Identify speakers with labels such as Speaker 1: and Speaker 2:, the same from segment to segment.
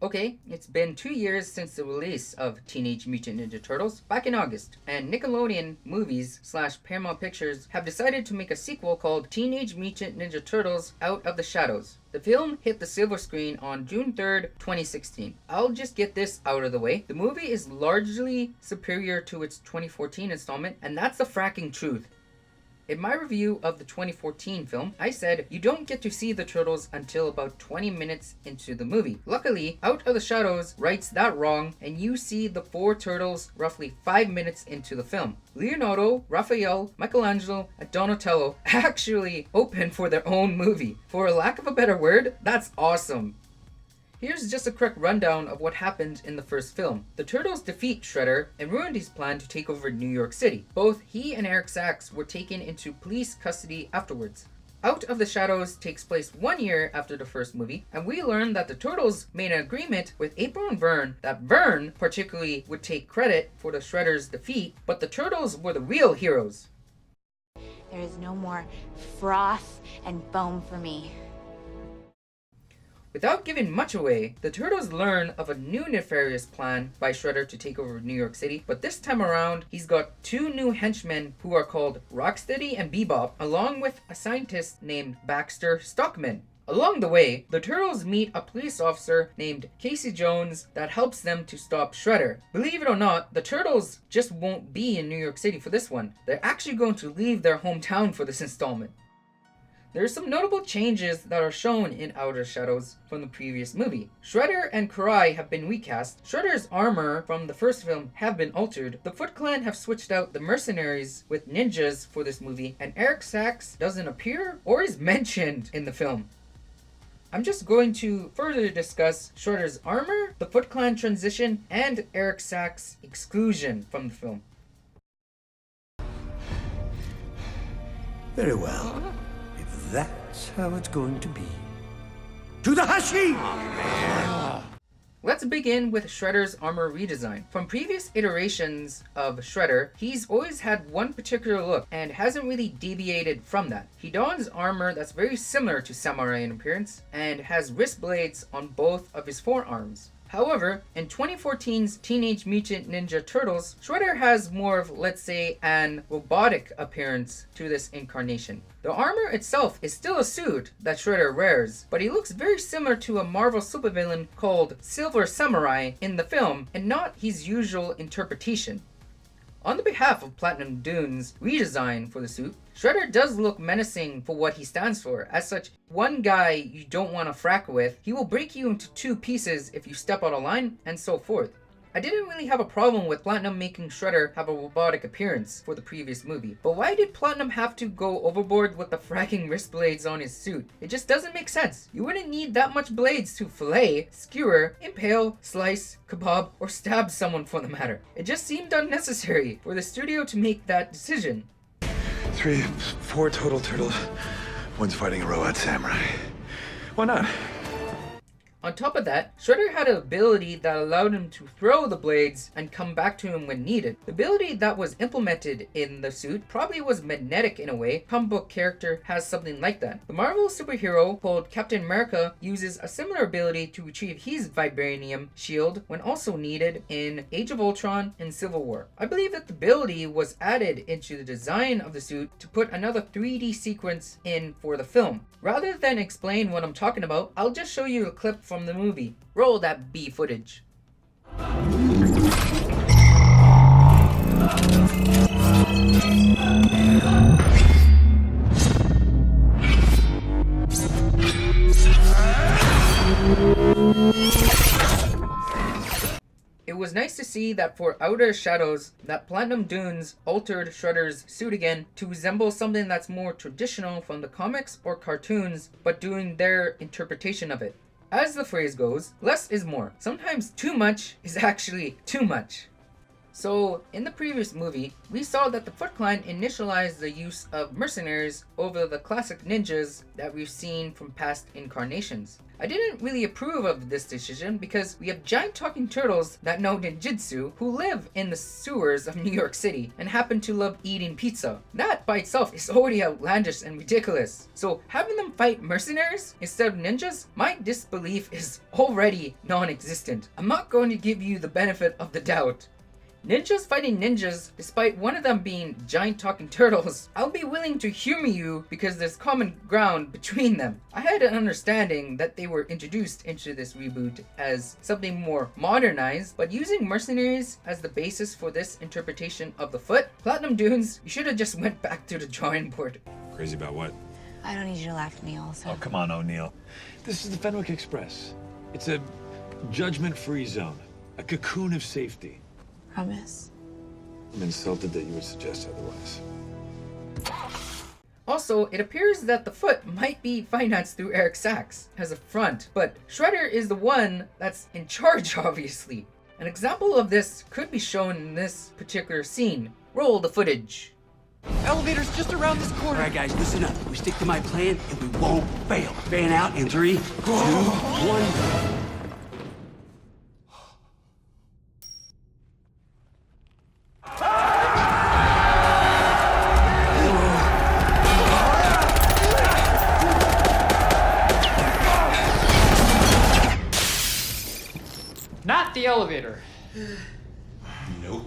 Speaker 1: Okay, it's been 2 years since the release of Teenage Mutant Ninja Turtles back in August, and Nickelodeon Movies / Paramount Pictures have decided to make a sequel called Teenage Mutant Ninja Turtles Out of the Shadows. The film hit the silver screen on June 3rd, 2016. I'll just get this out of the way. The movie is largely superior to its 2014 installment, and that's the fracking truth. In my review of the 2014 film, I said you don't get to see the turtles until about 20 minutes into the movie. Luckily, Out of the Shadows rights that wrong, and you see the 4 turtles roughly 5 minutes into the film. Leonardo, Raphael, Michelangelo, and Donatello actually open for their own movie. For a lack of a better word, that's awesome. Here's just a quick rundown of what happened in the first film. The Turtles defeat Shredder and ruined his plan to take over New York City. Both he and Eric Sachs were taken into police custody afterwards. Out of the Shadows takes place 1 year after the first movie, and we learn that the Turtles made an agreement with April and Vern that Vern particularly would take credit for the Shredder's defeat, but the Turtles were the real heroes.
Speaker 2: There is no more froth and foam for me.
Speaker 1: Without giving much away, the Turtles learn of a new nefarious plan by Shredder to take over New York City, but this time around, he's got 2 new henchmen who are called Rocksteady and Bebop, along with a scientist named Baxter Stockman. Along the way, the Turtles meet a police officer named Casey Jones that helps them to stop Shredder. Believe it or not, the Turtles just won't be in New York City for this one. They're actually going to leave their hometown for this installment. There are some notable changes that are shown in Outer Shadows from the previous movie. Shredder and Karai have been recast, Shredder's armor from the first film have been altered, the Foot Clan have switched out the mercenaries with ninjas for this movie, and Eric Sachs doesn't appear or is mentioned in the film. I'm just going to further discuss Shredder's armor, the Foot Clan transition, and Eric Sachs' exclusion from the film.
Speaker 3: Very well. That's how it's going to be. To the Hashi!
Speaker 1: Let's begin with Shredder's armor redesign. From previous iterations of Shredder, he's always had one particular look and hasn't really deviated from that. He dons armor that's very similar to samurai in appearance and has wrist blades on both of his forearms. However, in 2014's Teenage Mutant Ninja Turtles, Shredder has more of, let's say, an robotic appearance to this incarnation. The armor itself is still a suit that Shredder wears, but he looks very similar to a Marvel supervillain called Silver Samurai in the film, and not his usual interpretation. On the behalf of Platinum Dune's redesign for the suit, Shredder does look menacing for what he stands for. As such, one guy you don't want to frack with, he will break you into 2 pieces if you step out of line, and so forth. I didn't really have a problem with Platinum making Shredder have a robotic appearance for the previous movie, but why did Platinum have to go overboard with the fracking wrist blades on his suit? It just doesn't make sense. You wouldn't need that much blades to fillet, skewer, impale, slice, kebab, or stab someone for the matter. It just seemed unnecessary for the studio to make that decision.
Speaker 4: 3, 4 total turtles. One's fighting a robot samurai. Why not?
Speaker 1: On top of that, Shredder had an ability that allowed him to throw the blades and come back to him when needed. The ability that was implemented in the suit probably was magnetic in a way. Comic book character has something like that. The Marvel superhero called Captain America uses a similar ability to retrieve his vibranium shield when also needed in Age of Ultron and Civil War. I believe that the ability was added into the design of the suit to put another 3D sequence in for the film. Rather than explain what I'm talking about, I'll just show you a clip from the movie. Roll that B footage. It was nice to see that for Outer Shadows, that Platinum Dunes altered Shredder's suit again to resemble something that's more traditional from the comics or cartoons, but doing their interpretation of it. As the phrase goes, less is more. Sometimes too much is actually too much. So, in the previous movie, we saw that the Foot Clan initialized the use of mercenaries over the classic ninjas that we've seen from past incarnations. I didn't really approve of this decision because we have giant talking turtles that know ninjutsu who live in the sewers of New York City and happen to love eating pizza. That by itself is already outlandish and ridiculous. So having them fight mercenaries instead of ninjas, my disbelief is already non-existent. I'm not going to give you the benefit of the doubt. Ninjas fighting ninjas, despite one of them being giant talking turtles, I'll be willing to humor you because there's common ground between them. I had an understanding that they were introduced into this reboot as something more modernized, but using mercenaries as the basis for this interpretation of the Foot, Platinum Dunes, you should have just went back to the drawing board.
Speaker 4: Crazy about what?
Speaker 2: I don't need you to laugh at me also.
Speaker 5: Oh, come on, O'Neill. This is the Fenwick Express. It's a judgment-free zone, a cocoon of safety.
Speaker 2: Promise.
Speaker 5: I'm insulted that you would suggest otherwise.
Speaker 1: Also, it appears that the Foot might be financed through Eric Sachs as a front, but Shredder is the one that's in charge, obviously. An example of this could be shown in this particular scene. Roll the footage.
Speaker 6: Elevator's just around this corner.
Speaker 7: All right, guys, listen up. We stick to my plan, and we won't fail. Fan out in 3, 2, 1.
Speaker 6: Not the elevator.
Speaker 4: Nope.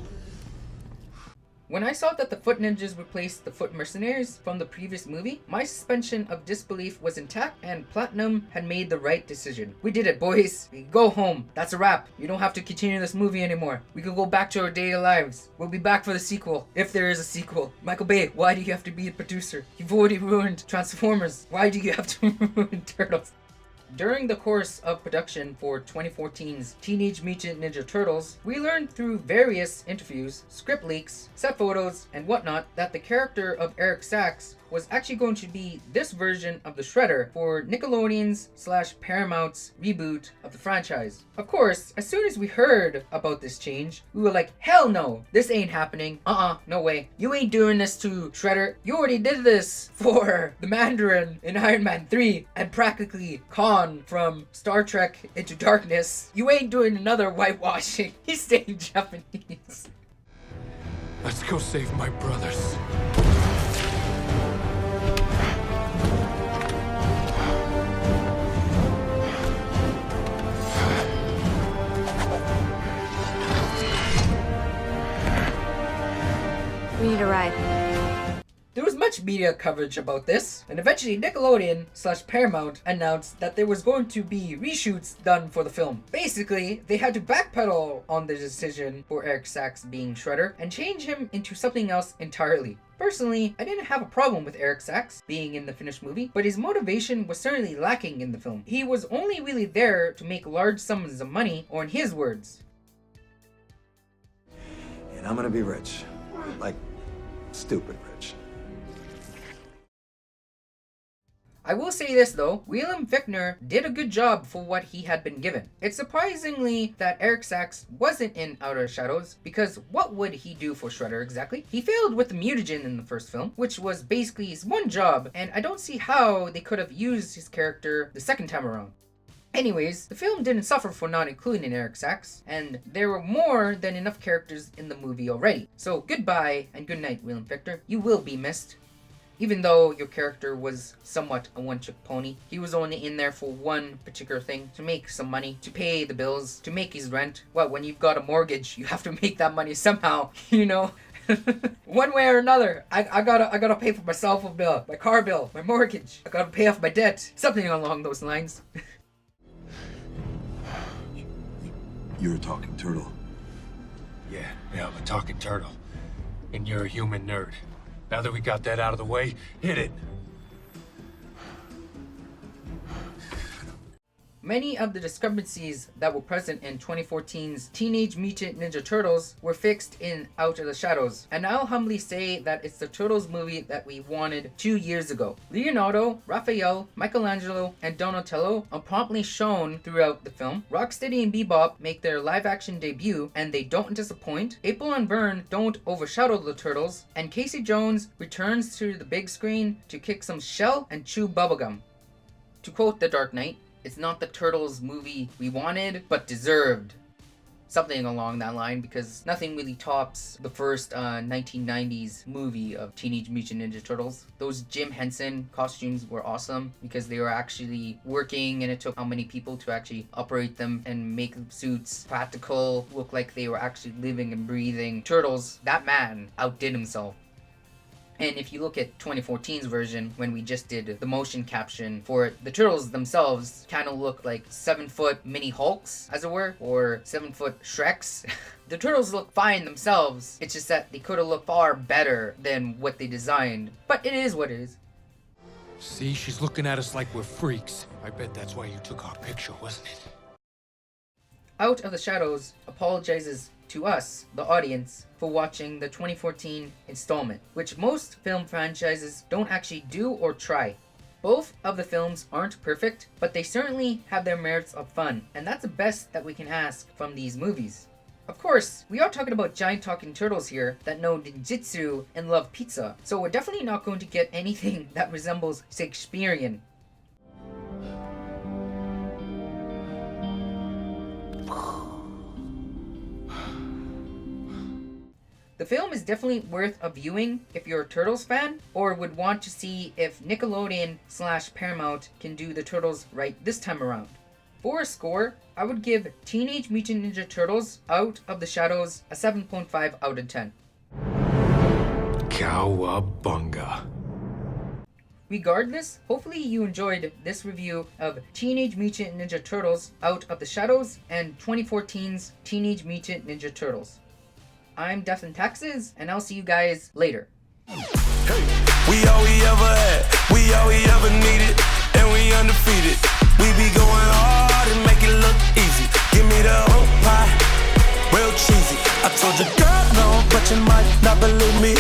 Speaker 1: When I saw that the Foot Ninjas replaced the Foot Mercenaries from the previous movie, my suspension of disbelief was intact and Platinum had made the right decision. We did it, boys. We can go home. That's a wrap. You don't have to continue this movie anymore. We can go back to our daily lives. We'll be back for the sequel, if there is a sequel. Michael Bay, why do you have to be a producer? You've already ruined Transformers. Why do you have to ruin Turtles? During the course of production for 2014's Teenage Mutant Ninja Turtles, we learned through various interviews, script leaks, set photos, and whatnot that the character of Eric Sachs was actually going to be this version of the Shredder for Nickelodeon's / Paramount's reboot of the franchise. Of course, as soon as we heard about this change, we were like, hell no, this ain't happening. No way. You ain't doing this to Shredder. You already did this for the Mandarin in Iron Man 3 and practically Khan from Star Trek Into Darkness. You ain't doing another whitewashing. He's staying Japanese.
Speaker 6: Let's go save my brothers.
Speaker 2: We need a ride.
Speaker 1: There was much media coverage about this, and eventually Nickelodeon / Paramount announced that there was going to be reshoots done for the film. Basically, they had to backpedal on the decision for Eric Sachs being Shredder and change him into something else entirely. Personally, I didn't have a problem with Eric Sachs being in the finished movie, but his motivation was certainly lacking in the film. He was only really there to make large sums of money, or in his words,
Speaker 3: And I'm gonna be rich. Like, stupid rich.
Speaker 1: I will say this though, William Fichtner did a good job for what he had been given. It's surprisingly that Eric Sachs wasn't in Outer Shadows, because what would he do for Shredder exactly? He failed with the mutagen in the first film, which was basically his one job, and I don't see how they could have used his character the second time around. Anyways, the film didn't suffer for not including Eric Sachs, and there were more than enough characters in the movie already. So goodbye and good night, William Fichtner. You will be missed. Even though your character was somewhat a one-trick pony, he was only in there for one particular thing, to make some money, to pay the bills, to make his rent. Well, when you've got a mortgage, you have to make that money somehow, you know? One way or another, I gotta pay for my cell phone bill, my car bill, my mortgage. I gotta pay off my debt. Something along those lines.
Speaker 5: You're a talking turtle.
Speaker 6: Yeah, I'm a talking turtle. And you're a human nerd. Now that we got that out of the way, hit it.
Speaker 1: Many of the discrepancies that were present in 2014's Teenage Mutant Ninja Turtles were fixed in Out of the Shadows, and I'll humbly say that it's the Turtles movie that we wanted 2 years ago. Leonardo, Raphael, Michelangelo, and Donatello are promptly shown throughout the film. Rocksteady and Bebop make their live-action debut, and they don't disappoint. April and Vern don't overshadow the Turtles, and Casey Jones returns to the big screen to kick some shell and chew bubblegum. To quote The Dark Knight, "It's not the Turtles movie we wanted, but deserved." Something along that line, because nothing really tops the first 1990s movie of Teenage Mutant Ninja Turtles. Those Jim Henson costumes were awesome because they were actually working, and it took how many people to actually operate them and make the suits practical, look like they were actually living and breathing turtles. That man outdid himself. And if you look at 2014's version, when we just did the motion caption for it, the Turtles themselves kind of look like 7-foot mini Hulks, as it were, or 7-foot Shreks. The Turtles look fine themselves, it's just that they could have looked far better than what they designed. But it is what it is.
Speaker 6: See, she's looking at us like we're freaks. I bet that's why you took our picture, wasn't it?
Speaker 1: Out of the Shadows apologizes to us, the audience, for watching the 2014 installment, which most film franchises don't actually do or try. Both of the films aren't perfect, but they certainly have their merits of fun, and that's the best that we can ask from these movies. Of course, we are talking about giant talking turtles here that know ninjutsu and love pizza, so we're definitely not going to get anything that resembles Shakespearean. The film is definitely worth a viewing if you're a Turtles fan, or would want to see if Nickelodeon/Paramount can do the Turtles right this time around. For a score, I would give Teenage Mutant Ninja Turtles Out of the Shadows a 7.5 out of 10.
Speaker 6: Cowabunga.
Speaker 1: Regardless, hopefully you enjoyed this review of Teenage Mutant Ninja Turtles Out of the Shadows and 2014's Teenage Mutant Ninja Turtles. I'm Death and Taxes, and I'll see you guys later.
Speaker 8: Hey, we all we ever had, we all we ever needed, and we undefeated. We be going hard and make it look easy. Give me the whole pie, real cheesy. I told you, girl, no, but you might not believe me.